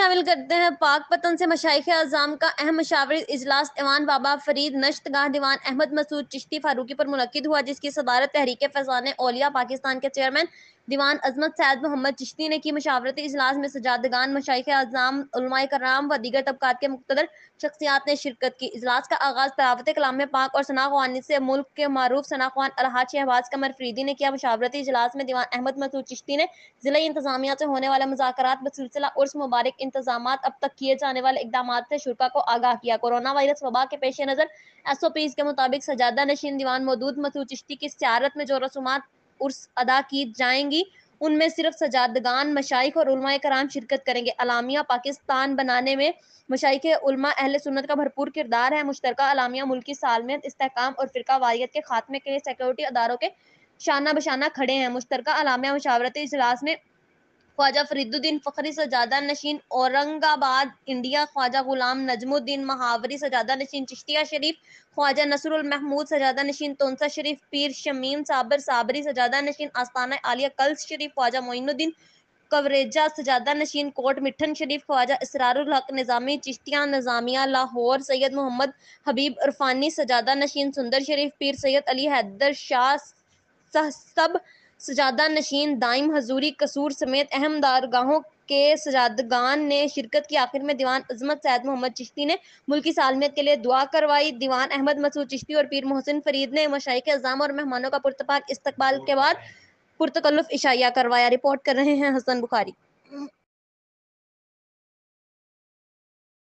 شامل کرتے ہیں پاک پتن سے مشائخ اعظام کا اہم مشاورتی اجلاس ایوان بابا فرید نشت گاہ دیوان احمد مسعود چشتی فاروقی پر منعقد ہوا، جس کی صدارت تحریک فیضان اولیاء پاکستان کے چیئرمین دیوان عظمت سید محمد چشتی نے کی۔ مشاورتی اجلاس میں سجادگان، مشائخ اعظام، علماء کرام و دیگر طبقات کے مقتدر شخصیات نے شرکت کی۔ اجلاس کا آغاز تلاوت کلام پاک اور ثنا خوانی سے ملک کے معروف ثنا خوان الحاج شہباز قمر فریدی نے کیا۔ مشاورتی اجلاس میں دیوان احمد مسعود چشتی نے ضلعی انتظامیہ سے ہونے والے مذاکرات بسلسلہ عرس مبارک انتظامات، اب تک کیے جانے والے اقدامات سے شرکاء کو آگاہ کیا۔ کورونا وائرس وبا کے پیش نظر SOPs کے مطابق سجادہ نشین دیوان مودود مسعود چشتی کی زیارت میں جو رسومات عرس ادا کی جائیں گی، ان میں صرف سجادگان، مشائخ اور علماء کرام شرکت کریں گے۔ اعلامیہ پاکستان بنانے میں مشائخ، علماء، اہل سنت کا بھرپور کردار ہے۔ مشترکہ اعلامیہ ملکی سالمیت، استحکام اور فرقہ واریت کے خاتمے کے لیے سیکورٹی اداروں کے شانہ بشانہ کھڑے ہیں۔ مشترکہ اعلامیہ مشاورتی اجلاس میں خواجہ فرید الدین فخری سجادہ نشین اورنگ آباد انڈیا، خواجہ غلام نجم الدین مہاوری سجادہ نشین چشتیہ شریف، خواجہ نصر المحمود سجادہ نشین تونسہ شریف، پیر شمیم صابر صابری سجادہ نشین آستانہ عالیہ کلس شریف، خواجہ معین الدین کوریجہ سجادہ نشین کوٹ مٹھن شریف، خواجہ اسرار الحق نظامی چشتیہ نظامیہ لاہور، سید محمد حبیب عرفانی سجادہ نشین سندر شریف، پیر سید علی حیدر شاہ صاحب سجادہ نشین دائم حضوری قصور سمیت اہم درگاہوں کے سجادگان نے شرکت کی۔ آخر میں دیوان عظمت سید محمد چشتی نے ملکی سالمیت کے لیے دعا کروائی۔ دیوان احمد مسعود چشتی اور پیر محسن فرید نے مشائخ اعظام اور مہمانوں کا پراتفاق استقبال کے بعد پرتکلف عشائیہ کروایا۔ رپورٹ کر رہے ہیں حسن بخاری۔